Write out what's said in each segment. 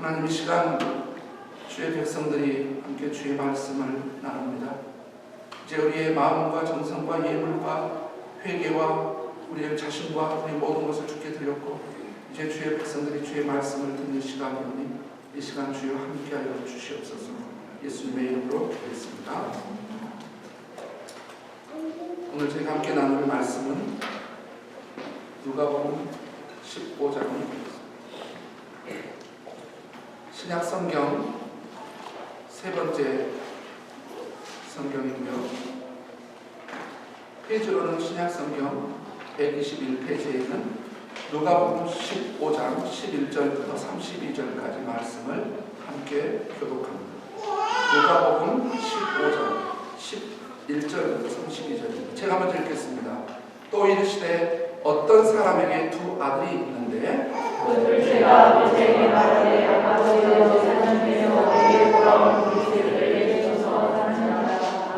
하나님, 이 시간 주의 백성들이 함께 주의 말씀을 나눕니다. 이제 우리의 마음과 정성과 예물과 회개와 우리의 자신과 우리 모든 것을 주께 드렸고, 이제 주의 백성들이 주의 말씀을 듣는 시간이오니 이 시간 주여 함께하여 주시옵소서. 예수님의 이름으로 기도했습니다. 오늘 저희가 함께 나눌 말씀은 누가복음 15장입니다. 신약 성경 세 번째 성경이고요. 페이지로는 신약 성경 121페이지에는 누가복음 15장 11절부터 32절까지 말씀을 함께 교독합니다. 누가복음 15장 11절부터 32절입니다. 제가 먼저 읽겠습니다. 또 이르시되 어떤 사람에게 두 아들이 있는데 둘째가 아버지에게 말하되 아버지여 사는 데서 내게 돌아온 그리스도를 내게 주소서 하시니라.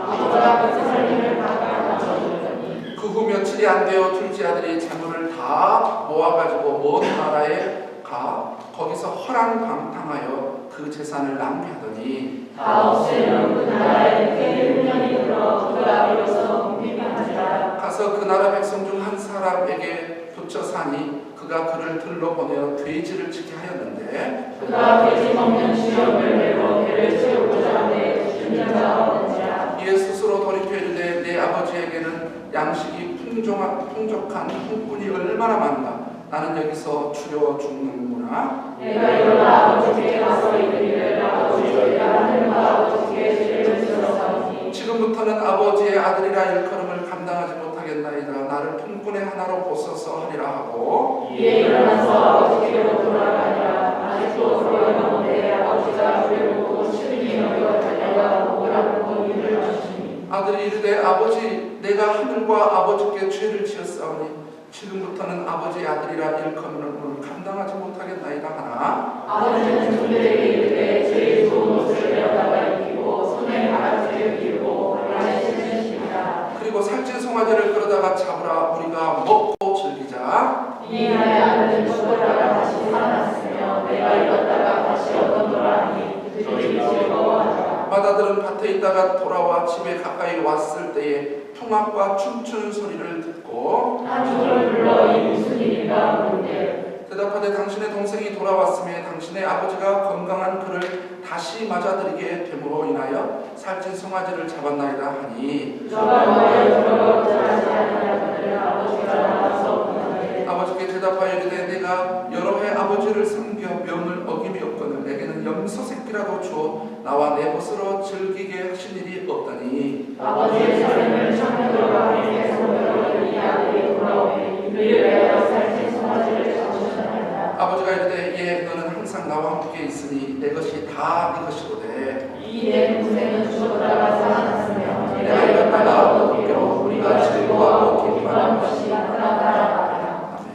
아버지가 그 살림을 각각 나눠주더니 그 후 며칠이 안 되어 둘째 아들이 재물을 다 모아가지고 먼 나라에 가 거기서 허랑방탕하여 그 재산을 낭비하더니 다 없애면 그 나라에 꽤 흉년이 들어 그가 비로소 궁핍한지라. 가서 그 나라 백성 중 한 사람에게 붙여 사니 그가 그를 들러 보내어 돼지를 치게 하였는데 그가 돼지 먹는 주염을 메고 배를 채우고자 하되 주는 자가 없는지라. 이에 스스로 돌이켜 이르되 내 아버지에게는 양식이 풍족한 형꾼이 얼마나 많다. 나는 여기서 주려 죽는구나. 내가 일어나 아버지께 가서 이르기를 아버지여 하늘과 아버지께 죄를 지었사오니 지금부터는 아버지의 아들이라 일컬음을 감당하지 못하겠나이다. 나를 품꾼의 하나로 보소서 하리라 하고 이에 일어나서 아버지께로 돌아가니라. 아직도 돌아가는데 아버지가 그를 보고 시름이 여겨 달려가 오라고 이를 하시니 아들이 이르되 아버지 내가 하늘과 아버지께 죄를 지었사오니 지금부터는 아버지의 아들이라 일컬음을 감당하지 못하겠나이다 하나 아버지는 종들에게 이르되 제일 좋은 옷을 내어다가 입히고 손에 바가지를 끼우고 발에 신으시니라. 그리고 살찐 송아지를 끌어다가 잡으라. 우리가 먹고 즐기자. 이 나의 아들은 죽었다가 다시 살아났으며 내가 잃었다가 다시 얻었노라 하니 그들이 즐거워하더라. 마다들은 밭에 있다가 돌아와 집에 가까이 왔을 때에 풍악과 춤추는 소리를 듣고 한쪽을 불러 이 무슨 일인가 물으되 대답하되 당신의 동생이 돌아왔음에 당신의 아버지가 건강한 그를 다시 맞아들이게 됨으로 인하여 살찐 송아지를 잡았나이다 하니 저가 너의 들어가고자 하지 아니하거늘 아버지가 나와서 보내되 아버지께 대답하여 이르되 내가 여러 해 아버지를 섬겨 명을 어김이 없거늘 내게는 염소 새끼라도 주어 나와 내 벗으로 즐기게 하신 일이 없다니 아버지의 살림을 창녀들과 함께 섬기러 이 아들이 돌아오니 이를 위하여 살찐 송아지를 잡으셨나이다. 아버지가 이르되 예 너는 항상 나와 함께 있으니 내 것이 다 네 것이로되 이 내 동생은 죽었다가 살아났으며 내가 잃었다가 얻기로 우리가 즐거워하고 기뻐하는 것이 나타나라. 아멘.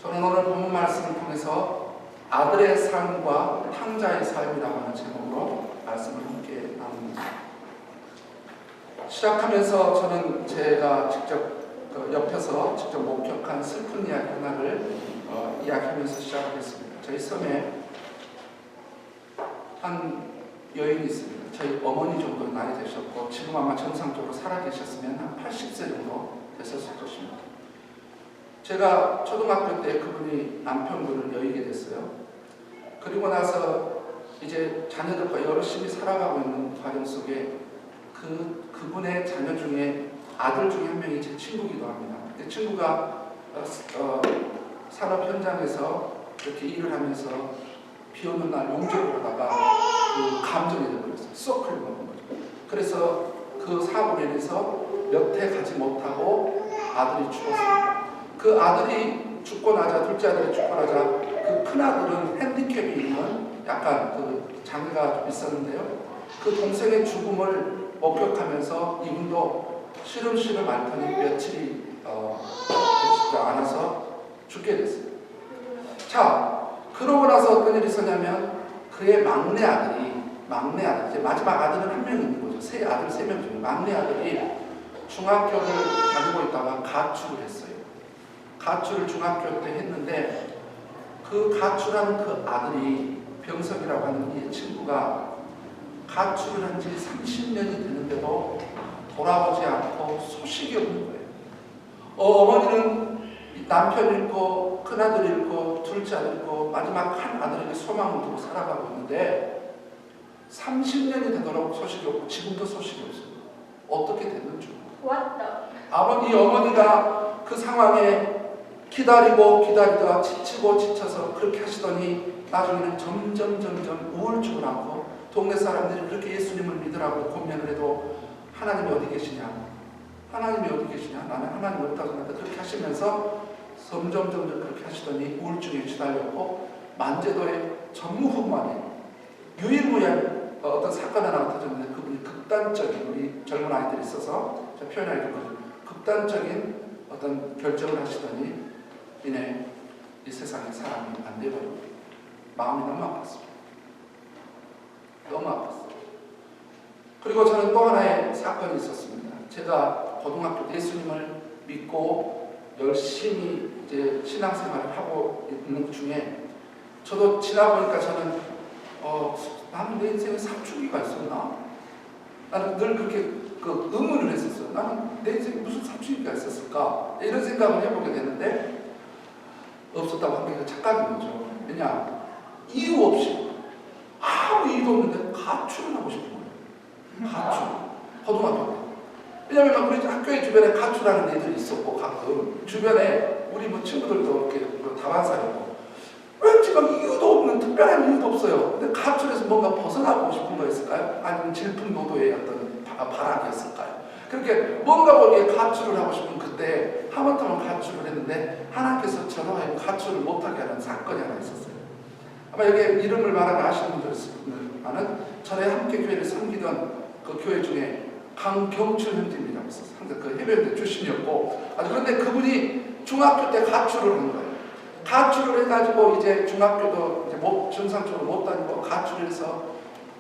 저는 오늘 본문 말씀을 통해서 아들의 삶과 탕자의 삶이라고 하는 제목으로 말씀을 함께 나눕니다. 시작하면서 저는 제가 직접 옆에서 직접 목격한 슬픈 이야기 하나를 이야기하면서 시작하겠습니다. 저희 섬에 한 여인이 있습니다. 저희 어머니 정도 나이 되셨고 지금 아마 정상적으로 살아계셨으면 한 80세 정도 되셨을 것입니다. 제가 초등학교 때 그분이 남편분을 여의게 됐어요. 그리고 나서 이제 자녀들과 열심히 살아가고 있는 과정 속에 그분의 자녀 중에 아들 중에 한 명이 제 친구기도 합니다. 그 친구가 산업 현장에서 이렇게 일을 하면서 비 오는 날 용접을 하다가 그 감전이 되어버렸어요. 쏙 흘러먹은 거죠. 그래서 그 사고로 인해서 몇 해 가지 못하고 아들이 죽었습니다. 그 아들이 죽고 나자, 둘째 아들이 죽고 나자 그 큰아들은 핸디캡이 있는 약간 그 장애가 좀 있었는데요. 그 동생의 죽음을 목격하면서 이분도 시름시름 앓더니 며칠이 되지 않아서 죽게 됐어요. 자, 그러고 나서 어떤 일이 있었냐면 그의 막내 아들, 이제 마지막 아들은 한 명 있는 거죠. 세 아들 3명 중에 막내 아들이 중학교를 다니고 있다가 가출을 했어요. 가출을 중학교 때 했는데 그 가출한 그 아들이 병석이라고 하는 이 친구가 가출을 한 지 30년이 되는데도 돌아오지 않고 소식이 없는 거예요. 어머니는 남편 잃고 큰아들 잃고 둘째 아들 잃고 마지막 한 아들에게 소망을 두고 살아가고 있는데 30년이 되도록 소식이 없고 지금도 소식이 없어요. 어떻게 됐는지. 이 어머니가 그 상황에 기다리고 기다리다가 지치고 지쳐서 그렇게 하시더니 나중에는 점점 우울증을 안고 동네 사람들이 그렇게 예수님을 믿으라고 고민을 해도 하나님이 어디 계시냐? 하나님이 어디 계시냐? 나는 하나님 없다고 생각한다. 그렇게 하시면서 점점 그렇게 하시더니 우울증에 시달렸고 만제도의 전무후무하게 유일무이한 어떤 사건이 하나 터졌는데 그분이 극단적인 우리 젊은 아이들이 있어서 제가 표현하기 좀 극단적인 어떤 결정을 하시더니 이내 이 세상에 사람이 안 돼버리고 마음이 너무 아팠습니다. 너무 아팠어요. 그리고 저는 또 하나의 사건이 있었습니다. 제가 고등학교 때 예수님을 믿고 열심히 이제 신앙생활을 하고 있는 중에 저도 지나보니까 저는 나는 내 인생에 사춘기가 있었나? 나는 늘 그렇게 의문을 했었어요. 나는 내 인생에 무슨 사춘기가 있었을까? 이런 생각을 해보게 되는데 없었다고 하는 게 착각인 거죠. 왜냐? 이유 없이 아무 이유도 없는데 가출을 하고 싶은 거예요. 가출. 고등학교 때. 왜냐면 우리 학교의 주변에 가출하는 애들이 있었고 가끔 주변에 우리 뭐 친구들도 이렇게 다반사였고 왜 지금 이유도 없는 특별한 이유도 없어요. 근데 가출해서 뭔가 벗어나고 싶은 거였을까요? 아니면 질풍노도의 어떤 바람이었을까요? 그렇게 뭔가 모르게 가출을 하고 싶은 그때 하마터면 가출을 했는데 하나님께서 저로 하여금 가출을 못하게 하는 사건이 하나 있었어요. 아마 여기 이름을 말하면 아시는 분들 있지만은 전에 함께 교회를 섬기던 그 교회 중에 강경춘 형제님이라고 있었어요. 항상 그 해병대 출신이었고 그런데 그분이 중학교 때 가출을 한 거예요. 가출을 해가지고 이제 중학교도 이제 정상적으로 못 다니고 가출을 해서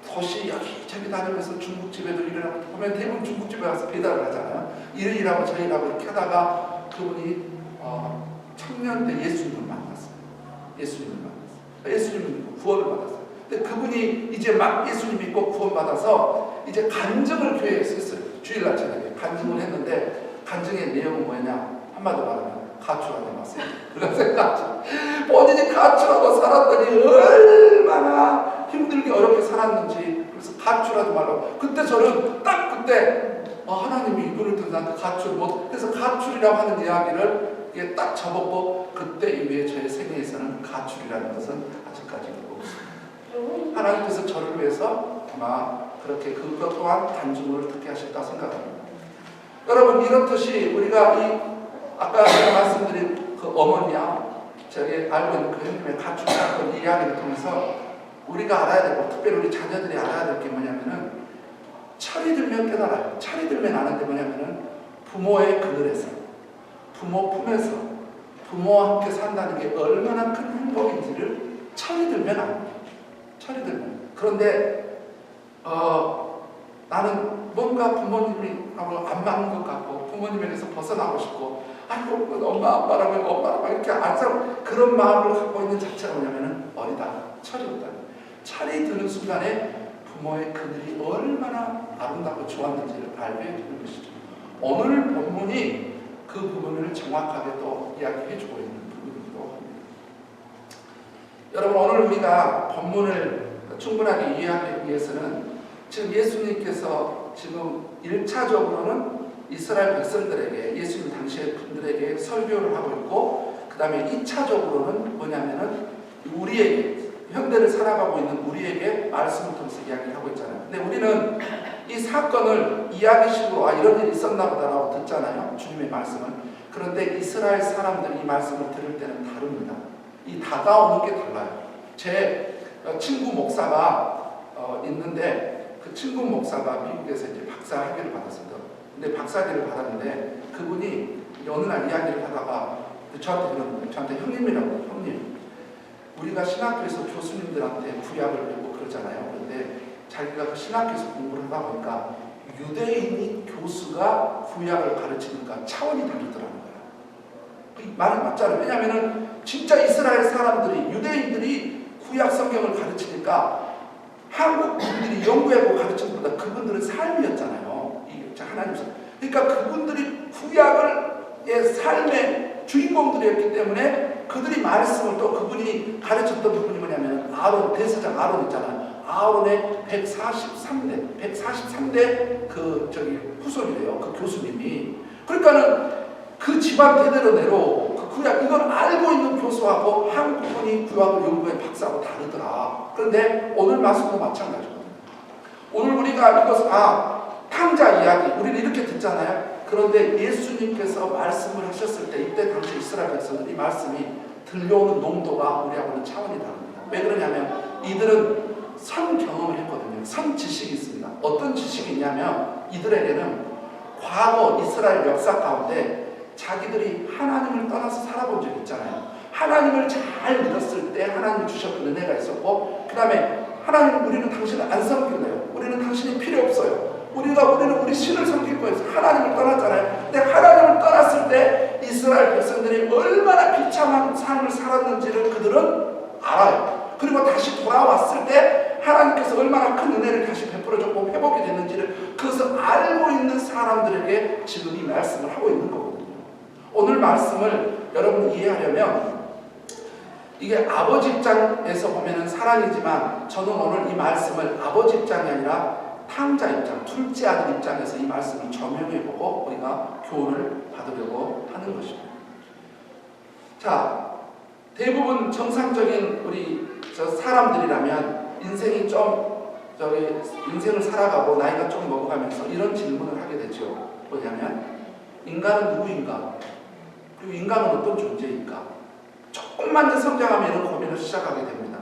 도시 여기저기 다니면서 중국집에도 일을 하고 보면 대부분 중국집에 가서 배달을 하잖아요. 이를 일하고 저 일하고 이렇게 하다가 그분이 청년 때 예수님을 만났어요. 예수님을 믿고 구원을 받았어요. 근데 그분이 이제 막 예수님 믿고 구원 받아서 이제 간증을 교회에서 했어요. 주일날 저녁에 간증을 했는데 간증의 내용은 뭐냐? 한마디로 말하면 가출하고 왔어요. 그래서 가출. 본인이 가출하고 살았더니 얼마나 힘들게 어렵게 살았는지 그래서 가출하지 말라고. 그때 저는 딱 그때 하나님이 이분을 통해서 나한테 가출 못 그래서 가출이라고 하는 이야기를 이게 딱 접었고 그때 이후에 저의 생애에서는 가출이라는 것은 아직까지 없습니다. 하나님께서 저를 위해서 아마 그렇게 그것 또한 단중을 듣게 하셨다 생각합니다. 여러분 이렇듯이 우리가 아까 제가 말씀드린 그 어머니야 저기 알고 있는 그 형님의 가출 사건 이야기를 통해서 우리가 알아야 되고 특별히 우리 자녀들이 알아야 될 게 뭐냐면은 철이 들면 깨달아요. 철이 들면 아는데 뭐냐면은 부모의 그늘에서 부모 품에서 부모와 함께 산다는 게 얼마나 큰 행복인지를 철이 들면 압니다. 철이 들면. 그런데 나는 뭔가 부모님하고 안 맞는 것 같고 부모님에게서 벗어나고 싶고 아이고 엄마 아빠랑 이렇게 안 살고 그런 마음을 갖고 있는 자체가 뭐냐면은 어리다. 철이 없다. 철이 드는 순간에 부모의 그늘이 얼마나 아름답고 좋았는지를 알게 되는 것이죠. 오늘 본문이 그 부분을 정확하게 또 이야기해주고 있는 부분이기도 합니다. 여러분 오늘 우리가 본문을 충분하게 이해하기 위해서는 지금 예수님께서 지금 1차적으로는 이스라엘 백성들에게 예수님 당시의 분들에게 설교를 하고 있고 그 다음에 2차적으로는 뭐냐면은 우리에게 현대를 살아가고 있는 우리에게 말씀을 통해서 이야기를 하고 있잖아요. 근데 우리는 이 사건을 이야기식으로 이런 일이 있었나 보다라고 듣잖아요. 주님의 말씀을. 그런데 이스라엘 사람들이 이 말씀을 들을 때는 다릅니다. 이 다가오는 게 달라요. 제 친구 목사가 있는데 그 친구 목사가 미국에서 이제 박사 학위를 받았습니다. 근데 박사학위를 받았는데 그분이 어느 날 이야기를 하다가 저한테 형님이라고 해요. 형님. 우리가 신학교에서 교수님들한테 구약을 배우고 그러잖아요. 그런데 자기가 그 신학교에서 공부를 하다 보니까 유대인이 교수가 구약을 가르치니까 차원이 다르더라는 거예요. 이 말이 맞잖아요. 왜냐하면 진짜 이스라엘 사람들이, 유대인들이 구약 성경을 가르치니까 한국 분들이 연구해보고 가르친 것보다 그분들은 삶이었잖아요. 이게 하나님 삶. 그러니까 그분들이 구약의 삶의 주인공들이었기 때문에 그들이 말씀을 또 그분이 가르쳤던 부분이 뭐냐면 아론, 대제사장 아론 있잖아요. 아론의 143대 후손이래요. 그 교수님이. 그러니까는 그 집안 대대로 그 구약 이걸 알고 있는 교수하고 한국분이 구약을 연구해 박사하고 다르더라. 그런데 오늘 말씀도 마찬가지거든요. 오늘 우리가 이것을 탕자 이야기 우리는 이렇게 듣잖아요. 그런데 예수님께서 말씀을 하셨을 때 이때 당시 이스라엘 백성은 이 말씀이 들려오는 농도가 우리하고는 차원이 다릅니다. 왜 그러냐면 이들은 선 경험을 했거든요. 선 지식이 있습니다. 어떤 지식이 있냐면 이들에게는 과거 이스라엘 역사 가운데 자기들이 하나님을 떠나서 살아본 적이 있잖아요. 하나님을 잘 믿었을 때 하나님이 주셨던 은혜가 있었고, 그 다음에 하나님 우리는 당신을 안 섬길래요. 우리는 당신이 필요 없어요. 우리는 우리 신을 섬길 거예요. 하나님을 떠났잖아요. 근데 하나님을 떠났을 때 이스라엘 백성들이 얼마나 비참한 삶을 살았는지를 그들은 알아요. 그리고 다시 돌아왔을 때 하나님께서 얼마나 큰 은혜를 다시 베풀어줬고 회복이 됐는지를 그것을 알고 있는 사람들에게 지금 이 말씀을 하고 있는 거거든요. 오늘 말씀을 여러분이 이해하려면 이게 아버지 입장에서 보면은 사랑이지만 저는 오늘 이 말씀을 아버지 입장이 아니라 탕자 입장, 둘째 아들 입장에서 이 말씀을 적용해보고 우리가 교훈을 받으려고 하는 것입니다. 자, 대부분 정상적인 우리 사람들이라면 인생이 인생을 살아가고 나이가 좀 먹어가면서 이런 질문을 하게 되죠. 뭐냐면 인간은 누구인가? 그리고 인간은 어떤 존재인가? 조금만 더 성장하면 이런 고민을 시작하게 됩니다.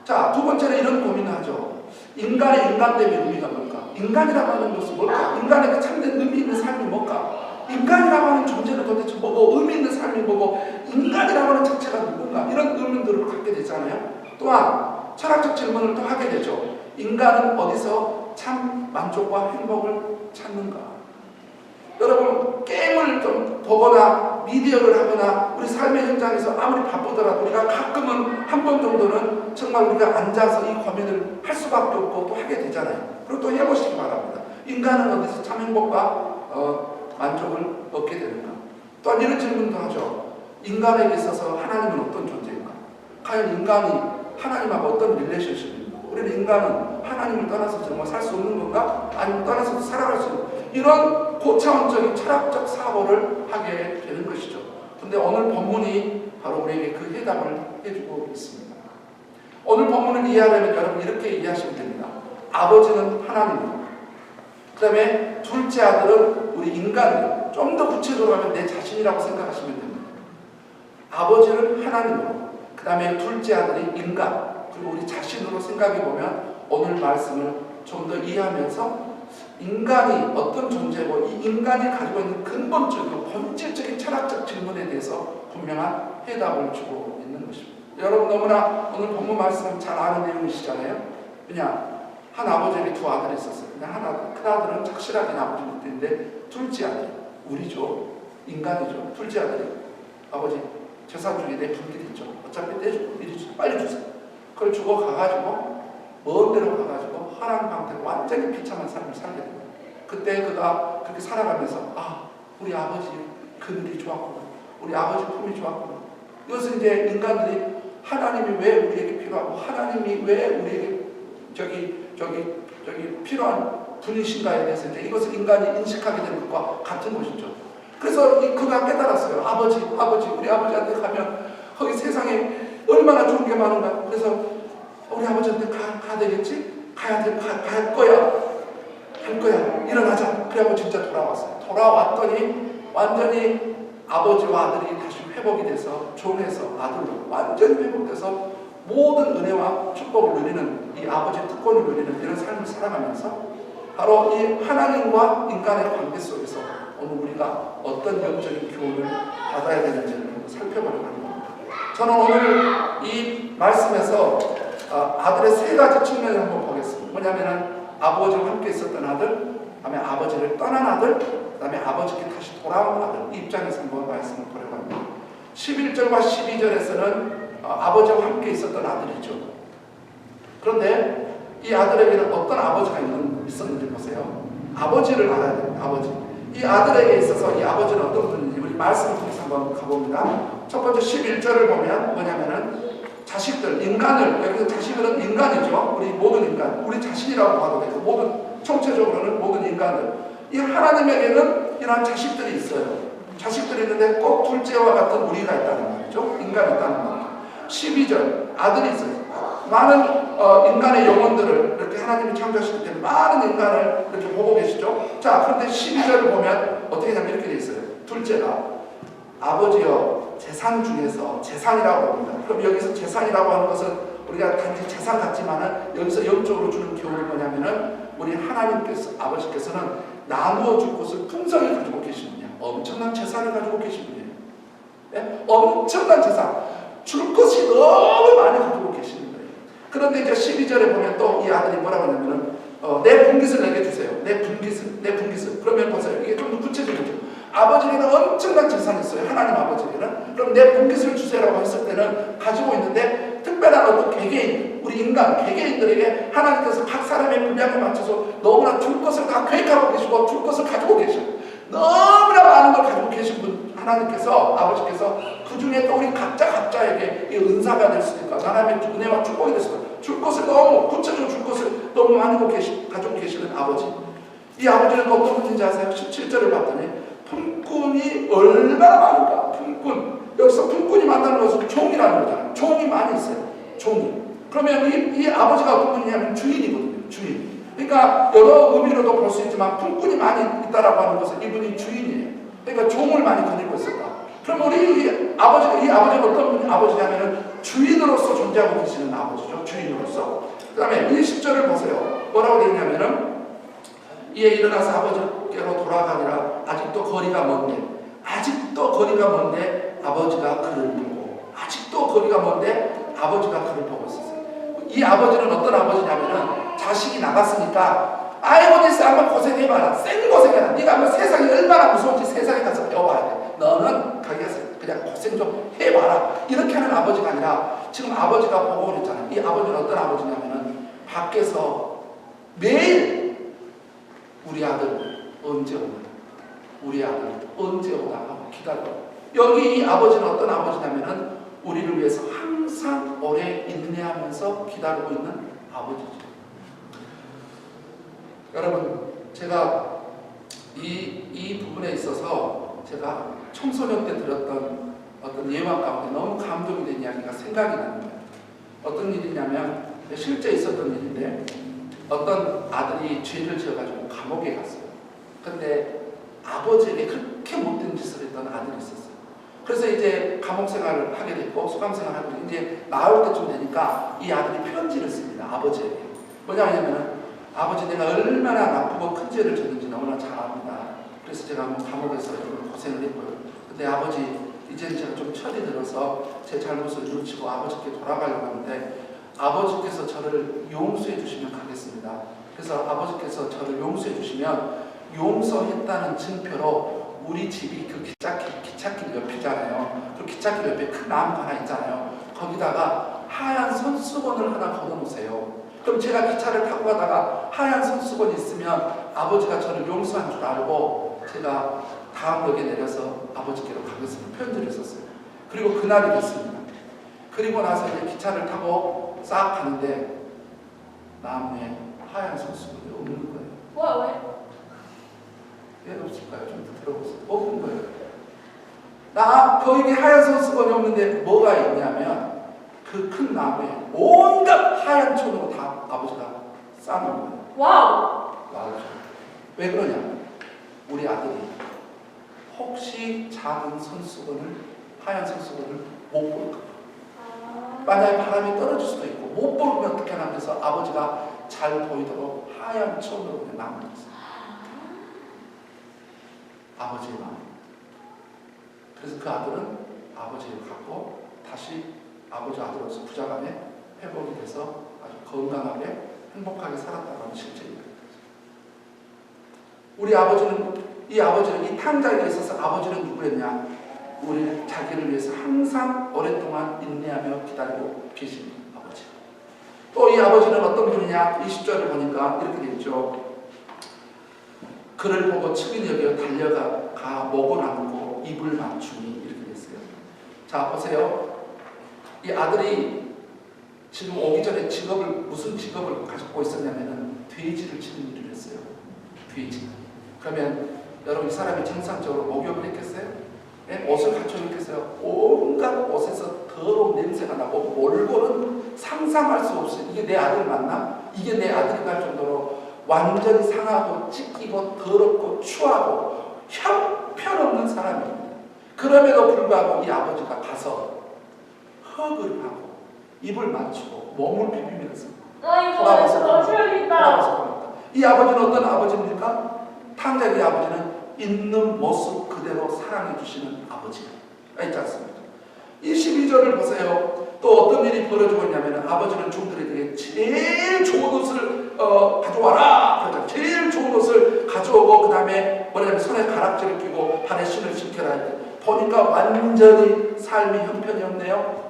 자, 두 번째는 이런 고민을 하죠. 인간의 인간됨의 의미가 뭘까? 인간이라고 하는 것은 뭘까? 인간에게 참된 의미 있는 삶이 뭘까? 인간이라고 하는 존재는 도대체 뭐고, 의미 있는 삶이 뭐고, 인간이라고 하는 자체가 누군가? 이런 의문들을 갖게 되잖아요. 또한 철학적 질문을 또 하게 되죠. 인간은 어디서 참 만족과 행복을 찾는가? 여러분, 게임을 좀 보거나 미디어를 하거나 우리 삶의 현장에서 아무리 바쁘더라도 우리가 가끔은 한 번 정도는 정말 우리가 앉아서 이 고민을 할 수밖에 없고 또 하게 되잖아요. 그리고 또 해보시기 바랍니다. 인간은 어디서 참 행복과 만족을 얻게 되는가? 또한 이런 질문도 하죠. 인간에게 있어서 하나님은 어떤 존재인가? 과연 인간이 하나님하고 어떤 릴레이션십입니까? 우리는 인간은 하나님을 떠나서 정말 살 수 없는 건가? 아니면 떠나서도 살아갈 수 있는 건가? 이런 고차원적인 철학적 사고를 하게 되는 것이죠. 근데 오늘 본문이 바로 우리에게 그 해답을 해주고 있습니다. 오늘 본문을 이해하려면 여러분 이렇게 이해하시면 됩니다. 아버지는 하나님이고, 그 다음에 둘째 아들은 우리 인간이고, 좀 더 구체적으로 하면 내 자신이라고 생각하시면 됩니다. 아버지는 하나님으로, 그 다음에 둘째 아들이 인간, 그리고 우리 자신으로 생각해보면 오늘 말씀을 좀 더 이해하면서 인간이 어떤 존재고 이 인간이 가지고 있는 근본적이고 본질적인 철학적 질문에 대해서 분명한 해답을 주고 있는 것입니다. 여러분 너무나 오늘 본문 말씀 잘 아는 내용이시잖아요. 그냥 한 아버지에게 두 아들이 있었어요. 그냥 큰 아들은 착실하게 아버지 밑인데 둘째 아들, 우리죠. 인간이죠. 둘째 아들이 아버지 재산 중에 내 분길 있죠. 어차피 떼주고 미리 주세요. 빨리 주세요. 그걸 주고 가가지고 먼 데로 가가지고 허랑방태 완전히 비참한 삶을 살게 됩니다. 그때 그가 그렇게 살아가면서 우리 아버지 그늘이 좋았구나. 우리 아버지 품이 좋았구나. 이것은 이제 인간들이 하나님이 왜 우리에게 필요하고 하나님이 왜 우리에게 필요한 분이신가에 대해서 이제 이것을 인간이 인식하게 되는 것과 같은 것이죠. 그래서 그가 깨달았어요. 우리 아버지한테 가면 거기 세상에 얼마나 좋은 게 많은가. 그래서 우리 아버지한테 가야 되겠지? 갈 거야. 일어나자. 그래갖고 진짜 돌아왔어요. 돌아왔더니 완전히 아버지와 아들이 다시 회복이 돼서 존에서 아들로 완전히 회복돼서 모든 은혜와 축복을 누리는 이 아버지의 특권을 누리는 이런 삶을 살아가면서 바로 이 하나님과 인간의 관계 속에서 오늘 우리가 어떤 영적인 교훈을 받아야 되는지를 살펴보려고 하는 겁니다. 저는 오늘 이 말씀에서 아들의 세 가지 측면을 한번 보겠습니다. 뭐냐면은 아버지와 함께 있었던 아들, 그 다음에 아버지를 떠난 아들, 그 다음에 아버지께 다시 돌아온 아들, 이 입장에서 한번 말씀을 보려고 합니다. 11절과 12절에서는 아버지와 함께 있었던 아들이죠. 그런데 이 아들에게는 어떤 아버지가 있었는지 보세요. 아버지를 알아야 됩니다. 아버지. 이 아들에게 있어서 이 아버지는 어떤 분인지 우리 말씀을 통해서 한번 가봅니다. 첫 번째 11절을 보면 뭐냐면은 자식들, 인간을, 여기서 자식들은 인간이죠. 우리 모든 인간, 우리 자신이라고 봐도 되고 모든, 총체적으로는 모든 인간들. 이 하나님에게는 이러한 자식들이 있어요. 자식들이 있는데 꼭 둘째와 같은 우리가 있다는 말이죠. 인간이 있다는 말이죠. 12절 아들이 있어요. 많은 인간의 영혼들을 이렇게 하나님이 창조하실 때 많은 인간을 이렇게 보고 계시죠. 자, 그런데 12절을 보면 어떻게 되냐면 이렇게 되어 있어요. 둘째가 아버지여 재산 중에서 재산이라고 합니다. 그럼 여기서 재산이라고 하는 것은 우리가 단지 재산 같지만은 여기서 영적으로 주는 교훈은 뭐냐면은 우리 하나님께서 아버지께서는 나누어 줄 것을 풍성히 가지고 계시느냐, 엄청난 재산을 가지고 계시느냐, 네? 엄청난 재산, 줄 것이 너무 많이 가지고 계시는 거예요. 그런데 이제 12절에 보면 또 이 아들이 뭐라고 하냐면은 내 분깃을 내게 주세요. 내 분깃을. 그러면 보세요. 이게 좀 더 구체적이죠. 아버지에게는 엄청난 재산이 있어요. 하나님 아버지에게는. 그럼 내 분깃을 주세요라고 했을 때는 가지고 있는데 특별한 어떤 개개인, 우리 인간, 개개인들에게 하나님께서 각 사람의 분량에 맞춰서 너무나 줄 것을 다 계획하고 계시고 줄 것을 가지고 계셔요. 너무나 많은 걸 가지고 계신 분, 하나님께서, 아버지께서 그 중에 또 우리 각자에게 이 은사가 될 수도 있고 하나님의 은혜와 축복이 될 수도 있고 줄 것을 너무 구체적으로 줄 것을 너무 많이 가지고 계시는 아버지. 이 아버지는 어떤 분인지 아세요? 17절을 봤더니 품꾼이 얼마나 많은가. 품꾼. 여기서 품꾼이 만나는 것은 종이라는 거잖아요. 종이 많이 있어요. 종이. 그러면 이 아버지가 어떤 분이냐면 주인이거든요. 주인. 그러니까 여러 의미로도 볼 수 있지만 품꾼이 많이 있다라고 하는 것은 이분이 주인이에요. 그러니까 종을 많이 거느리고 있었다. 그럼 우리 이 아버지가 어떤 분이 아버지냐면은 주인으로서 존재하고 계시는 아버지죠. 주인으로서. 그 다음에 20절을 보세요. 뭐라고 되어 있냐면은 이에 일어나서 아버지께로 돌아가니라. 아직도 거리가 먼데 아버지가 그를 보고 있었어요. 이 아버지는 어떤 아버지냐면은 자식이 나갔으니까 아이고 니스 한번 고생해봐라. 생고생해라. 네가 한번 세상이 얼마나 무서운지 세상에 가서 배워봐야 돼. 너는 거기 가서 그냥 고생 좀 해봐라. 이렇게 하는 아버지가 아니라 지금 아버지가 보고 그랬잖아요. 이 아버지는 어떤 아버지냐면은 밖에서 매일 우리 아들 언제 오나 하고 기다려. 여기 이 아버지는 어떤 아버지냐면은 우리를 위해서 항상 오래 인내하면서 기다리고 있는 아버지죠. 여러분, 제가 이 부분에 있어서 제가 청소년 때 들었던 어떤 예화 가운데 너무 감동이 된 이야기가 생각이 나는 거예요. 어떤 일이냐면 실제 있었던 일인데 어떤 아들이 죄를 지어가지고 감옥에 갔어요. 근데 아버지에게 그렇게 못된 짓을 했던 아들이 있었어요. 그래서 이제 감옥 생활을 하게 됐고 수감 생활을 하고 이제 나올 때쯤 되니까 이 아들이 편지를 씁니다. 아버지에게. 뭐냐면은 아버지 내가 얼마나 나쁘고 큰 죄를 졌는지 너무나 잘 압니다. 그래서 제가 뭐 감옥에서 이런 고생을 했고요. 근데 아버지 이제는 제가 좀 철이 들어서 제 잘못을 뉘우치고 아버지께 돌아가려고 하는데 아버지께서 저를 용서해 주시면 가겠습니다. 그래서 아버지께서 저를 용서해 주시면 용서했다는 증표로 우리 집이 그 기찻길 옆이잖아요. 그 기찻길 옆에 큰 나무가 하나 있잖아요. 거기다가 하얀 손수건을 하나 걸어놓으세요. 그럼 제가 기차를 타고 가다가 하얀 손수건이 있으면 아버지가 저를 용서한 줄 알고 제가 다음 역에 내려서 아버지께로 가겠습니다. 편지를 썼어요. 그리고 그날이 됐습니다. 그리고 나서 이제 기차를 타고 싹 가는데 나무에 하얀 손수건이 없는 거예요. 왜? 왜 없을까요? 좀 들어보세요. 없는 거예요. 거기 하얀 손수건이 없는데 뭐가 있냐면 그 큰 나무에 온갖 하얀 천으로 다 아버지가 쌓는 거예요. 와우! 왜 그러냐? 우리 아들이 혹시 작은 손수건을, 하얀 손수건을 못 볼까? 만약에 바람이 떨어질 수도 있고 못 보면 어떻게 하나 해서 아버지가 잘 보이도록 하얀 천으로 그냥 남겨놨어요. 아버지의 마음. 그래서 그 아들은 아버지를 갖고 다시 아버지 아들로서 부자간에 회복이 돼서 아주 건강하게 행복하게 살았다고 하는 실제입니다. 우리 아버지는 이 탕자에게 있어서 아버지는 누구였냐? 우리 자기를 위해서 항상 오랫동안 인내하며 기다리고 계신 아버지. 또 이 아버지는 어떤 분이냐? 20절을 보니까 이렇게 되어 있죠. 그를 보고 측은히 여겨 달려가 목을 안고 입을 맞추니 이렇게 됐어요. 자 보세요. 이 아들이 지금 오기 전에 무슨 직업을 가지고 있었냐면은 돼지를 치는 일을 했어요. 돼지. 그러면 여러분 이 사람이 정상적으로 목욕을 했겠어요? 네? 옷을 갖춰 입겠어요? 온갖 옷에서 더러운 냄새가 나고 몰골은 상상할 수 없어요. 이게 내 아들 맞나? 이게 내 아들인가 할 정도로 완전히 상하고 찢기고 더럽고 추하고 형편없는 사람입니다. 그럼에도 불구하고 이 아버지가 가서 허그를 하고 입을 맞추고 몸을 비비면서 돌아와서 이 아버지는 어떤 아버지입니까? 탕자의 아버지는 있는 모습 그대로 사랑해 주시는 아버지가 있지 않습니까? 22절을 보세요. 또 어떤 일이 벌어지고 있냐면 아버지는 종들에게 제일 좋은 옷을 가져와라. 그러죠. 제일 좋은 옷을 가져오고 그 다음에 뭐냐면 손에 가락지를 끼고 발에 신을 신겨라. 보니까 완전히 삶이 형편이 없네요.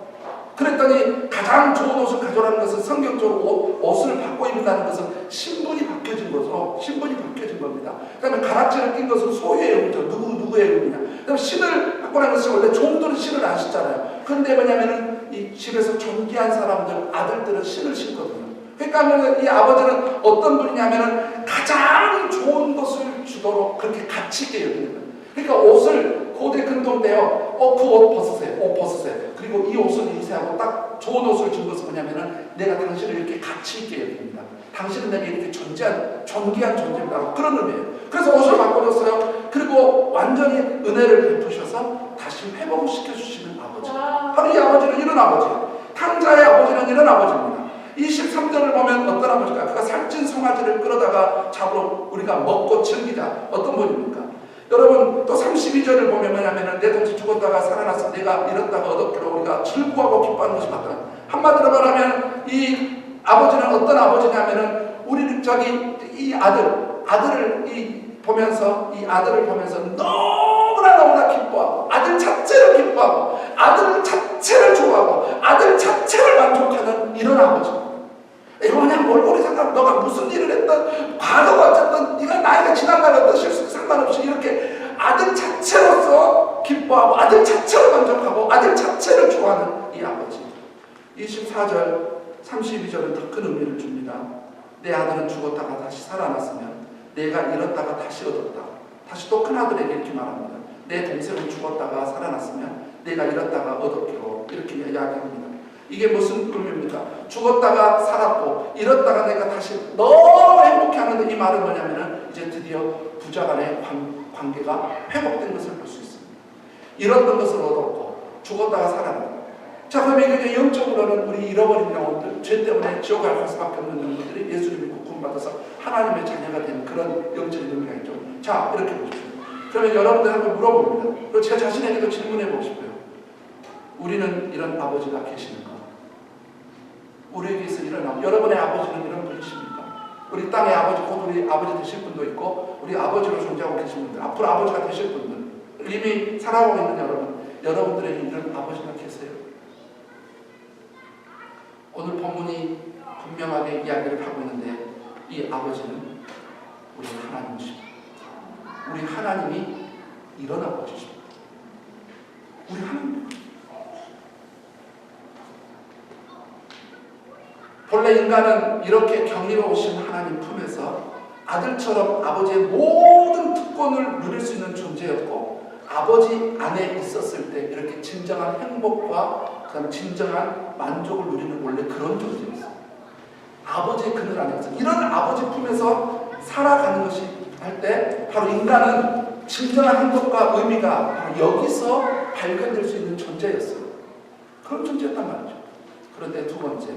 그랬더니 가장 좋은 옷을 가져오라는 것은 성경적으로 옷을 바꿔 입는다는 것은 신분이 바뀌어진 거죠. 신분이 바뀌어진 겁니다. 그 다음에 가락지를 낀 것은 소유의 의미죠. 누구의 의미냐. 그 다음에 신을 바꾸라는 것은 원래 종들은 신을 안 신잖아요. 그런데 뭐냐면은 이 집에서 존귀한 사람들, 아들들은 신을 신거든요. 그러니까 이 아버지는 어떤 분이냐면은 가장 좋은 것을 주도록 그렇게 가치 있게 여기는 거예요. 그러니까 옷을 고대 근동대요. 그 옷 벗으세요. 옷 벗으세요. 그리고 이 옷을 입으세요. 딱 좋은 옷을 준 것은 뭐냐면은 내가 당신을 이렇게 가치 있게 여깁니다. 당신은 내게 이렇게 존귀한 존재입니다. 그런 의미예요. 그래서 옷을 바꿔줬어요. 그리고 완전히 은혜를 베푸셔서 다시 회복을 시켜주시는 아버지. 바로 이 아버지는 이런 아버지예요. 탕자의 아버지는 이런 아버지입니다. 23절을 보면 어떤 아버지가 그가 살찐 송아지를 끌어다가 잡으러 우리가 먹고 즐기자. 어떤 분입니까? 여러분 또 32절을 보면 뭐냐면은 내 동생 죽었다가 살아나서 내가 잃었다가 얻었기로 우리가 즐거워하고 기뻐하는 것이 맞다. 한마디로 말하면 이 아버지는 어떤 아버지냐면은 우리 이 아들을 보면서 너무나 기뻐하고 아들 자체를 기뻐하고 아들 자체를 좋아하고 아들 자체를 만족하는 이런 아버지. 이거 그냥 몰골이 상관, 너가 무슨 일을 했든 과거가 어쨌든 네가 나이가 지나가면 어떤 실수 상관없이 이렇게 아들 자체로서 기뻐하고 아들 자체로 만족하고 아들 자체를 좋아하는 이 아버지. 24절 32절은 더 큰 의미를 줍니다. 내 아들은 죽었다가 다시 살아났으면 내가 잃었다가 다시 얻었다. 다시 또 큰아들에게 이렇게 말합니다. 내 동생은 죽었다가 살아났으면 내가 잃었다가 얻었기로 이렇게 이야기합니다. 이게 무슨 의미입니까? 죽었다가 살았고 잃었다가 내가 다시 너무 행복해하는데 이 말은 뭐냐면은 이제 드디어 부자 간의 관계가 회복된 것을 볼 수 있습니다. 잃었던 것을 얻었고 죽었다가 살아났다. 자, 그럼 이게 영적으로는 우리 잃어버린 영혼들, 죄 때문에 지옥 갈 수밖에 없는 영혼들이 예수를 믿고 구원받아서 하나님의 자녀가 되는 그런 영적인 의미가 있죠. 자, 이렇게 보십시오. 그러면 여러분들 한번 물어봅니다. 그리고 제 자신에게도 질문해 보고 싶어요. 우리는 이런 아버지가 계시는가? 우리에게서 일어나 여러분의 아버지는 이런 분이십니까? 우리 땅의 아버지, 곧 우리 아버지 되실 분도 있고 우리 아버지로 존재하고 계신 분들, 앞으로 아버지가 되실 분들, 이미 살아가고 있는 여러분들에게 이런 아버지가 계세요. 오늘 본문이 분명하게 이야기를 하고 있는데 이 아버지는 우리 하나님이십니다. 우리 하나님이 이런 아버지십니다. 우리 하나님. 본래 인간은 이렇게 경이로우신 하나님 품에서 아들처럼 아버지의 모든 특권을 누릴 수 있는 존재였고 아버지 안에 있었을 때 이렇게 진정한 행복과 그다음 진정한 만족을 누리는 원래 그런 존재였어요. 아버지의 그늘 안에서 이런 아버지 품에서 살아가는 것이 할 때 바로 인간은 진정한 행복과 의미가 바로 여기서 발견될 수 있는 존재였어요. 그런 존재였단 말이죠. 그런데 두 번째,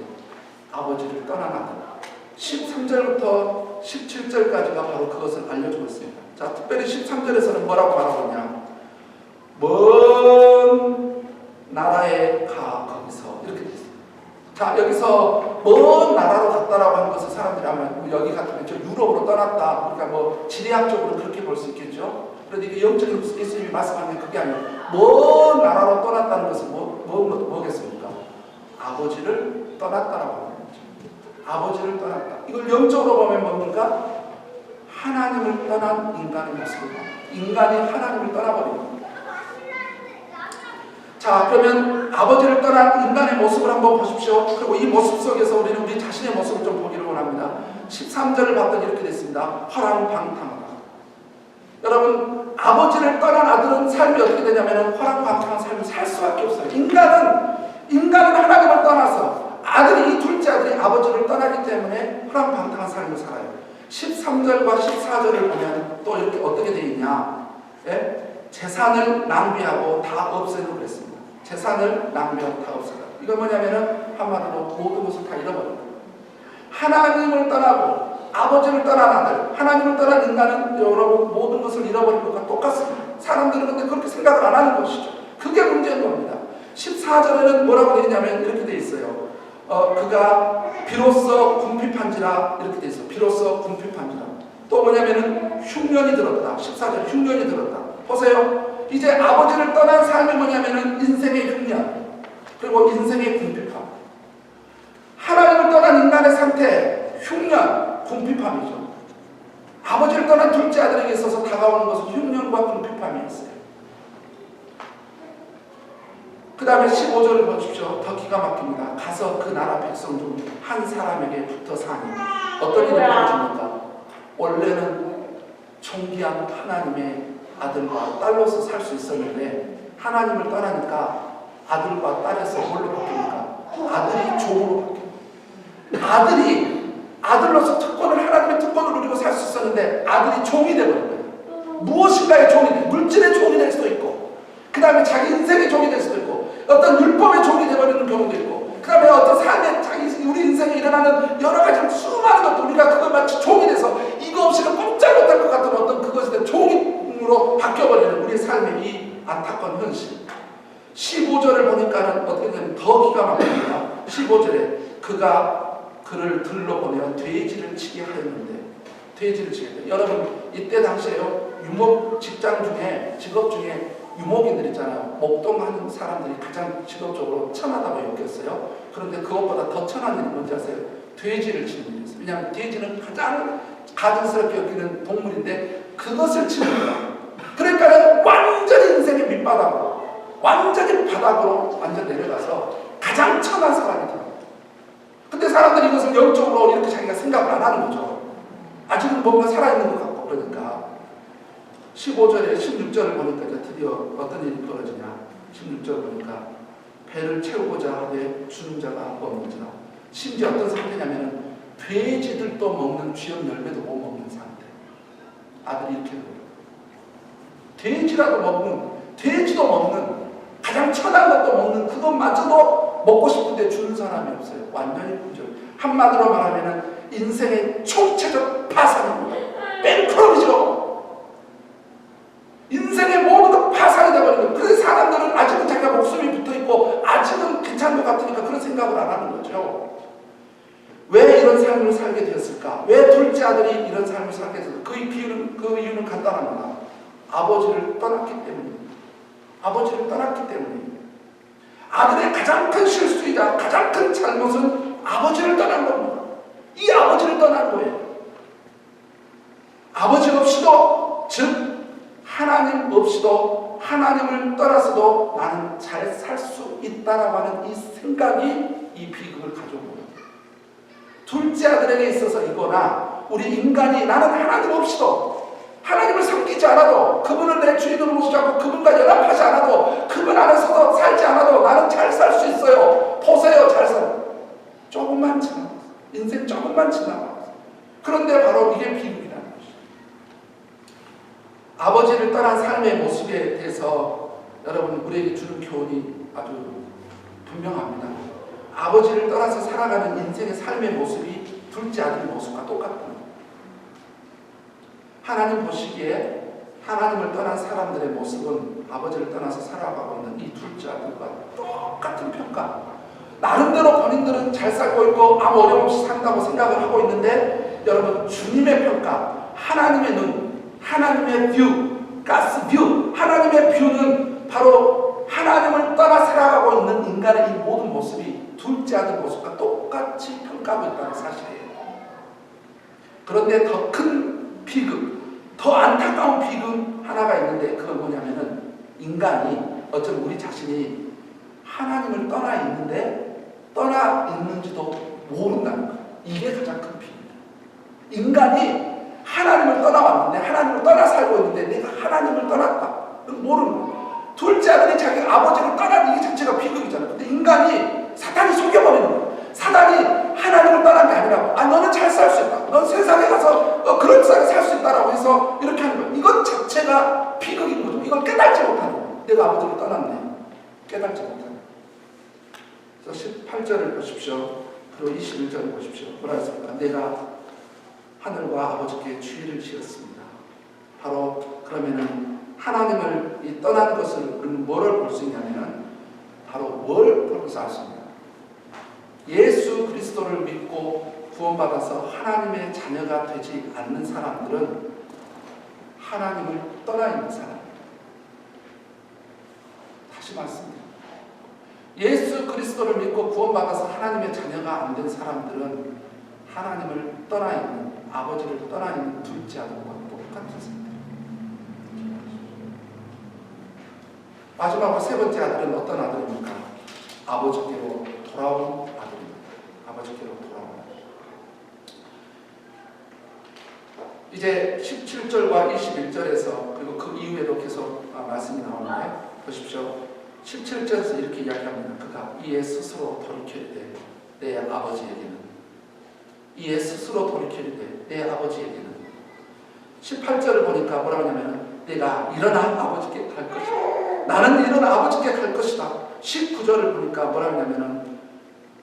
아버지를 떠난 아들. 13절부터 17절까지가 바로 그것을 알려주고 있습니다. 자, 특별히 13절에서는 뭐라고 말하고 있냐? 먼 나라에 가 거기서 이렇게 되어 있습니다. 자, 여기서 먼 나라로 갔다라고 하는 것을 사람들이 아마 여기 같으면 저 유럽으로 떠났다. 그러니까 뭐 지리학적으로 그렇게 볼 수 있겠죠. 그런데 이게 영적인 예수님이 말씀하는 게 그게 아니에요. 먼 나라로 떠났다는 것은 뭐겠습니까? 아버지를 떠났다라고 하는 거죠. 아버지를 떠났다. 이걸 영적으로 보면 뭡니까? 하나님을 떠난 인간의 모습입니다. 인간이 하나님을 떠나버린 겁니다. 자, 그러면 아버지를 떠난 인간의 모습을 한번 보십시오. 그리고 이 모습 속에서 우리는 우리 자신의 모습을 좀 보기를 원합니다. 13절을 봤더니 이렇게 됐습니다. 화랑방탕하다. 여러분, 아버지를 떠난 아들은 삶이 어떻게 되냐면 화랑방탕한 삶을 살 수밖에 없어요. 인간은 하나님을 떠나서 아들이, 이 둘째 아들이 아버지를 떠나기 때문에 화랑방탕한 삶을 살아요. 13절과 14절을 보면 또 이렇게 어떻게 되어 있냐? 예? 재산을 낭비하고 다 없애고 그랬습니다. 재산을 낭비하고 다 없애다. 이건 뭐냐면은 한마디로 모든 것을 다 잃어버린 거예요. 하나님을 떠나고 아버지를 떠난 아들, 하나님을 떠난 인간은 여러분 모든 것을 잃어버린 것과 똑같습니다. 사람들은 근데 그렇게 생각을 안 하는 것이죠. 그게 문제인 겁니다. 14절에는 뭐라고 되어 있냐면 이렇게 되어 있어요. 그가 비로소 궁핍한지라 이렇게 되어 있어요. 비로소 궁핍한지라. 또 뭐냐면은 흉년이 들었다. 14절 흉년이 들었다. 보세요. 이제 아버지를 떠난 삶이 뭐냐면은 인생의 흉년, 그리고 인생의 궁핍함. 하나님을 떠난 인간의 상태, 흉년, 궁핍함이죠. 아버지를 떠난 둘째 아들에게 있어서 다가오는 것은 흉년과 궁핍함이었어요. 그 다음에 15절을 보십시오. 더 기가 막힙니다. 가서 그 나라 백성 중 한 사람에게 붙어 사니 어떤 일이 벌어집니까? 원래는 존귀한 하나님의 아들과 딸로서 살 수 있었는데 하나님을 떠나니까 아들과 딸에서 뭘로 바뀝니까? 아들이 종으로 바뀝니다. 아들로서 특권을, 하나님의 특권을 누리고 살 수 있었는데 아들이 종이 되버린 거예요. 무엇인가의 종이 돼. 물질의 종이 될 수도 있고, 그 다음에 자기 인생의 종이 될 수도 있고, 어떤 율법의 종이 되버리는 경우도 있고, 그 다음에 어떤 삶의 우리 인생에 일어나는 여러 가지 수많은 것도 우리가 그걸 마치 종이 돼서 이거 없이는 꼼짝 못할 것 같은 어떤 그것에 대한 종으로 바뀌어버리는 우리의 삶의 이 안타까운 현실. 15절을 보니까는 어떻게 되면 더 기가 막힙니다. 15절에 그가 그를 들러보내어 돼지를 치게 하였는데, 돼지를 치게 했다. 여러분, 이때 당시에요, 유목 직장 중에, 직업 중에 유목인들 있잖아요. 목동하는 사람들이 가장 직업적으로 천하다고 여겼어요. 그런데 그것보다 더 천한 일이 뭔지 아세요? 돼지를 치는 일이었어요. 왜냐하면 돼지는 가장 가증스럽게 여기는 동물인데 그것을 치는 거예요. 그러니까 완전히 인생의 밑바닥으로, 완전히 바닥으로 완전 내려가서 가장 천한 사람이 돼요. 근데 사람들이 이것을 영적으로 이렇게 자기가 생각을 안 하는 거죠. 아직은 뭔가 살아있는 것 같고. 그러니까 15절에 16절을 보니까 이제 드디어 어떤 일이 벌어지냐. 16절을 보니까 배를 채우고자 하되 주는 자가 없는지라. 심지어 어떤 상태냐면 돼지들도 먹는 쥐염 열매도 못 먹는 상태. 아들이 이렇게 돼지라도 먹는, 돼지도 먹는, 가장 천한 것도 먹는 그것마저도 먹고 싶은데 주는 사람이 없어요. 완전히 문제. 한마디로 말하면 인생의 총체적 파산입니다. 뱅크럽이죠. 인생의 모든 것 파산이 되어버리는 거예요. 그래서 사람들은 아직은 자기가 목숨이 붙어있고 아직은 괜찮은 것 같으니까 그런 생각을 안 하는 거죠. 왜 이런 삶을 살게 되었을까? 왜 둘째 아들이 이런 삶을 살게 되었을까? 그 이유는 간단합니다. 아버지를 떠났기 때문입니다. 아버지를 떠났기 때문입니다. 아들의 가장 큰 실수이자 가장 큰 잘못은 아버지를 떠난 겁니다. 이 아버지를 떠난 거예요. 아버지 없이도, 즉 하나님 없이도, 하나님을 떠나서도 나는 잘 살 수 있다라고 하는 이 생각이 이 비극을 가져온 거예요. 둘째 아들에게 있어서 이거나 우리 인간이 나는 하나님 없이도, 하나님을 섬기지 않아도, 그분을 내 주인으로 모시지 않고 그분과 연합하지 않아도, 그분 안에서도 살지 않아도 나는 잘 살 수 있어요. 보세요, 잘 살아요. 조금만 지나갔어요. 인생 조금만 지나갔어요. 그런데 바로 이게 비극이라는 것이죠. 아버지를 떠난 삶의 모습에 대해서 여러분 우리에게 주는 교훈이 아주 분명합니다. 아버지를 떠나서 살아가는 인생의 삶의 모습이 둘째 아들의 모습과 똑같다. 하나님 보시기에 하나님을 떠난 사람들의 모습은 아버지를 떠나서 살아가고 있는 이 둘째 아들과 똑같은 평가. 나름대로 본인들은 잘 살고 있고 아무 어려움 없이 산다고 생각을 하고 있는데, 여러분 주님의 평가, 하나님의 눈, 하나님의 뷰, God's view, 하나님의 뷰는 바로 하나님을 떠나 살아가고 있는 인간의 이 모든 모습이 둘째 아들 모습과 똑같이 평가하고 있다는 사실이에요. 그런데 더 큰 비극, 더 안타까운 비극 하나가 있는데 그건 뭐냐면은 인간이 어쩌면 우리 자신이 하나님을 떠나 있는데 떠나 있는지도 모른다는 거예요. 이게 가장 큰 비극입니다. 인간이 하나님을 떠나왔는데 하나님을 떠나 살고 있는데 내가 하나님을 떠났다. 모르는 거예요. 둘째 아들이 자기 아버지를 떠난 이 자체가 비극이잖아요. 근데 인간이 사탄이 속여버리는 거예요. 사단이 하나님을 떠난 게 아니라고. 너는 잘 살 수 있다. 넌 세상에 가서 그럴싸하게 살 수 있다라고 해서 이렇게 하는 거예요. 이것 자체가 비극인 거죠. 이걸 깨닫지 못하는 거예요. 내가 아버지를 떠났네. 깨닫지 못하는 거예요. 그래서 18절을 보십시오. 그리고 21절을 보십시오. 뭐라 했습니까? 내가 하늘과 아버지께 죄를 지었습니다. 바로 그러면은 하나님을 이 떠난 것을 뭐를 볼 수 있냐면은 바로 뭘 보면서 알 수 있냐? 예수 그리스도를 믿고 구원받아서 하나님의 자녀가 되지 않는 사람들은 하나님을 떠나 있는 사람. 다시 말씀드립니다. 예수 그리스도를 믿고 구원받아서 하나님의 자녀가 안 된 사람들은 하나님을 떠나 있는, 아버지를 떠나 있는 둘째 아들과 똑같은 상태입니다. 마지막으로 세 번째 아들은 어떤 아들입니까? 아버지께로 돌아온 아들입니다. 아버지께로 돌아온 아들. 이제 17절과 21절에서 그리고 그 이후에도 계속 말씀이 나오는데 보십시오. 17절에서 이렇게 이야기합니다. 그가 이에 스스로 돌이키되 내 아버지에게는, 이에 스스로 돌이키되 내 아버지에게는. 18절을 보니까 뭐라고 하냐면 내가 일어나 아버지께 갈 것이다. 나는 일어나 아버지께 갈 것이다. 19절을 보니까 뭐라고 하냐면은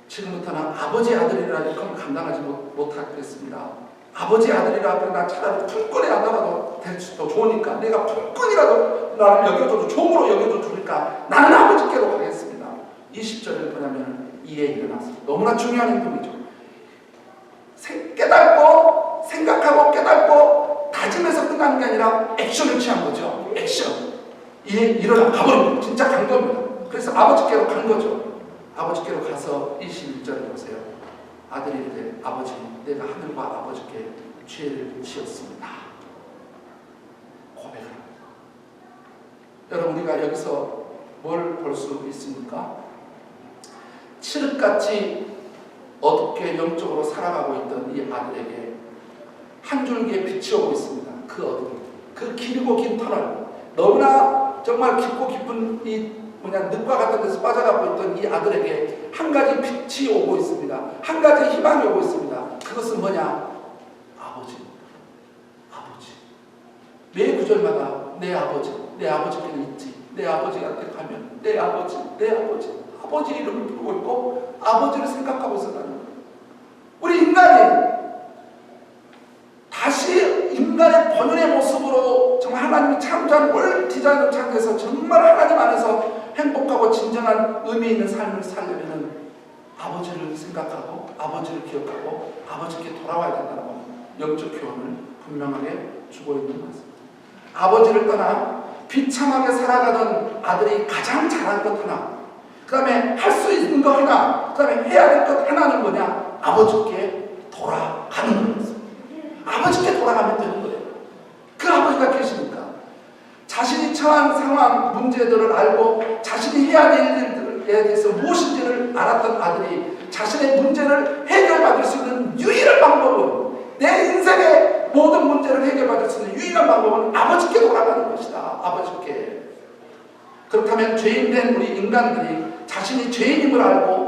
지금부터는 아버지 아들이라 이렇게 감당하지 못하겠습니다. 아버지 아들이라 하면 나 차라리 품꾼에 안 나가도 될 수도 좋으니까 내가 품꾼이라도 나를 여겨줘도 종으로 여겨줘 주니까 나는 아버지께로 가겠습니다. 20절을 보냐면 이에 일어나서 너무나 중요한 행동이죠. 깨닫고 생각하고 깨닫고 다짐해서 끝나는 게 아니라 액션을 취한 거죠. 액션. 이에 일어나 가버립니다. 진짜 간 겁니다. 그래서 아버지께로 간 거죠. 아버지께로 가서 21절을 보세요. 아들이 이르되 아버지 내가 하늘과 아버지께 죄를 지었습니다. 고백합니다. 여러분 우리가 여기서 뭘 볼 수 있습니까? 칠흑같이 어둡게 영적으로 살아가고 있던 이 아들에게 한 줄기의 빛이 오고 있습니다. 그 어둠, 그 길고 긴 터널, 너무나 정말 깊고 깊은 이 늪과 같은 데서 빠져가고 있던 이 아들에게 한 가지 빛이 오고 있습니다. 한 가지 희망이 오고 있습니다. 그것은 뭐냐? 아버지입니다. 아버지. 매 구절마다 내 아버지께는 있지. 내 아버지한테 가면 내 아버지, 아버지 이름을 부르고 있고 아버지를 생각하고 있었다는 거예요. 우리 인간이 다시 인간의 본연의 모습으로 정말 하나님이 창조한 월 디자인으로 창조해서 정말 하나님 안에서 행복하고 진정한 의미 있는 삶을 살려면 아버지를 생각하고 아버지를 기억하고 아버지께 돌아와야 된다는 영적 교훈을 분명하게 주고 있는 것입니다. 아버지를 떠나 비참하게 살아가던 아들이 가장 잘한 것 하나, 그 다음에 할 수 있는 것 하나, 그 다음에 해야 될 것 하나는 뭐냐? 아버지께 돌아가는 것입니다. 아버지께 돌아가면 되는 거예요. 그 아버지가 계시니까 자신이 처한 상황, 문제들을 알고 자신이 해야 될 일들에 대해서 무엇인지를 알았던 아들이 자신의 문제를 해결받을 수 있는 유일한 방법은, 내 인생의 모든 문제를 해결받을 수 있는 유일한 방법은 아버지께 돌아가는 것이다. 아버지께. 그렇다면 죄인된 우리 인간들이 자신이 죄인임을 알고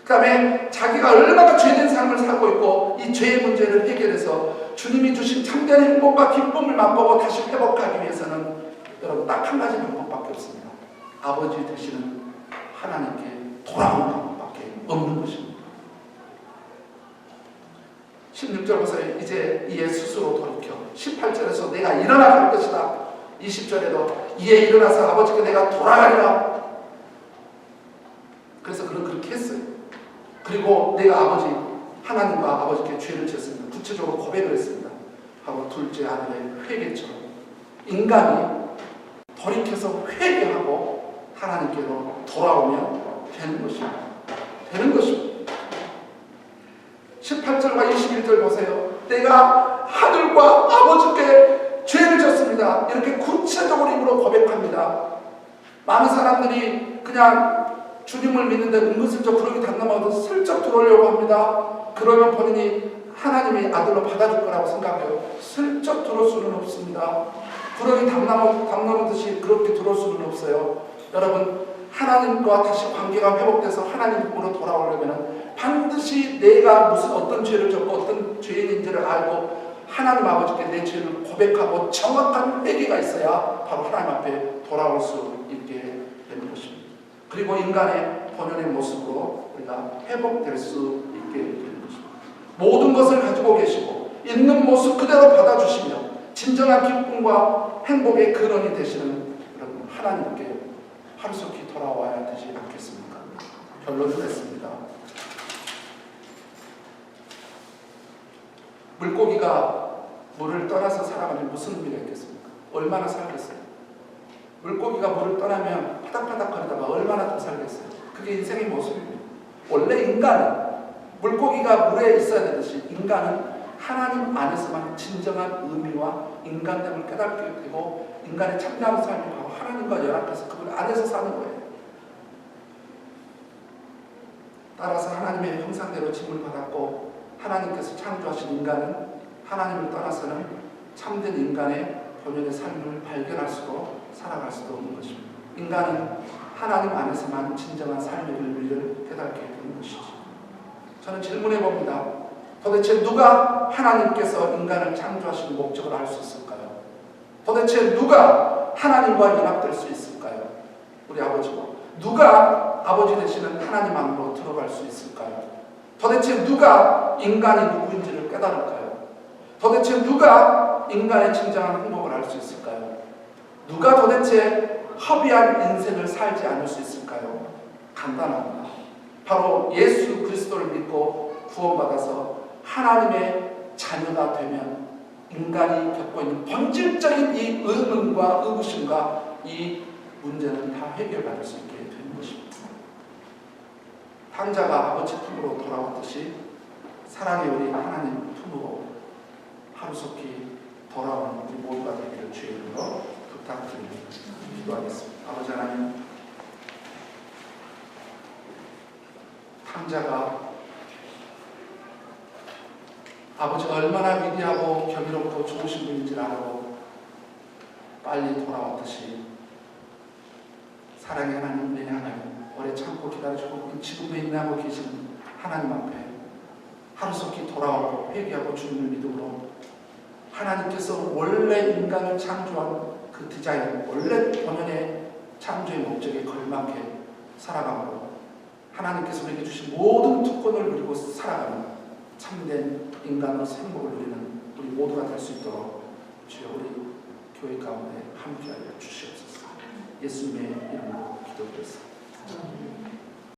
그 다음에 자기가 얼마나 죄된 삶을 살고 있고 이 죄의 문제를 해결해서 주님이 주신 참된 행복과 기쁨을 맛보고 다시 회복하기 위해서는 여러분 딱 한 가지 방법밖에 없습니다. 아버지 되시는 하나님께 돌아오는 방법밖에 없는 것입니다. 16절 보세요. 이제 이에 스스로 돌이켜. 18절에서 내가 일어나 갈 것이다. 20절에도 이에 일어나서 아버지께 내가 돌아가리라. 그래서 그는 그렇게 했어요. 그리고 내가 아버지 하나님과 아버지께 죄를 지었습니다. 구체적으로 고백을 했습니다. 바로 둘째 아들의 회개처럼. 인간이 돌이켜서 회개하고 하나님께로 돌아오면 되는 것입니다. 되는 것입니다. 18절과 21절 보세요. 내가 하늘과 아버지께 죄를 졌습니다. 이렇게 구체적으로 입으로 고백합니다. 많은 사람들이 그냥 주님을 믿는데 은근슬쩍 구렁이 담남아도 슬쩍 들어오려고 합니다. 그러면 본인이 하나님의 아들로 받아줄 거라고 생각해요. 슬쩍 들어올 수는 없습니다. 구렁이 담나무듯이 그렇게 들어올 수는 없어요. 여러분, 하나님과 다시 관계가 회복돼서 하나님으로 돌아오려면 반드시 내가 무슨 어떤 죄를 졌고 어떤 죄인인지를 알고 하나님 아버지께 내 죄를 고백하고 정확한 회개가 있어야 바로 하나님 앞에 돌아올 수 있게 되는 것입니다. 그리고 인간의 본연의 모습으로 우리가 회복될 수 있게 되는 것입니다. 모든 것을 가지고 계시고 있는 모습 그대로 받아주시며 진정한 기쁨과 행복의 근원이 되시는 여러분 하나님께 하루속히 돌아와야 되지 않겠습니까? 결론을 냈습니다. 물고기가 물을 떠나서 살아가면 무슨 의미가 있겠습니까? 얼마나 살겠어요? 물고기가 물을 떠나면 파닥파닥 거리다가 얼마나 더 살겠어요? 그게 인생의 모습입니다. 원래 인간은 물고기가 물에 있어야 되듯이 인간은 하나님 안에서만 진정한 의미와 인간됨을 깨닫게 되고 인간의 참다운 삶이 바로 하나님과 연합해서 그분 안에서 사는 거예요. 따라서 하나님의 형상대로 짐을 받았고 하나님께서 창조하신 인간은 하나님을 떠나서는 참된 인간의 본연의 삶을 발견할 수도 살아갈 수도 없는 것입니다. 인간은 하나님 안에서만 진정한 삶의 의미를 깨닫게 되는 것이죠. 저는 질문해 봅니다. 도대체 누가 하나님께서 인간을 창조하신 목적을 알 수 있을까요? 도대체 누가 하나님과 연합될 수 있을까요? 우리 아버지가. 누가 아버지 되시는 하나님 안으로 들어갈 수 있을까요? 도대체 누가 인간이 누구인지를 깨달을까요? 도대체 누가 인간의 진정한 행복을 알 수 있을까요? 누가 도대체 허비한 인생을 살지 않을 수 있을까요? 간단합니다. 바로 예수 그리스도를 믿고 구원받아서 하나님의 자녀가 되면 인간이 겪고 있는 본질적인 이 의문과 의구심과 이 문제는 다 해결받을 수 있게 되는 것입니다. 탕자가 아버지 품으로 돌아왔듯이 사랑의 우리 하나님 품으로 하루속히 돌아오는 우리 모두가 되기를 주의 이름으로 부탁드립니다. 기도하겠습니다. 아버지 하나님, 탕자가 아버지가 얼마나 위대하고 경이롭고 좋으신 분인지를 알고 빨리 돌아왔듯이 사랑의 하나님, 은혜의 하나님, 오래 참고 기다려주고 지금도 인내하고 계시는 하나님 앞에 하루속히 돌아오고 회개하고 주님을 믿음으로 하나님께서 원래 인간을 창조한 그 디자인, 원래 본연의 창조의 목적에 걸맞게 살아가므로 하나님께서 우리에게 주신 모든 특권을 누리고 살아가는 참된 인간으로서 행복을 누리는 우리 모두가 될 수 있도록 주여 우리 교회 가운데 함께하여 주시옵소서. 예수님의 이름으로 기도드렸습니다.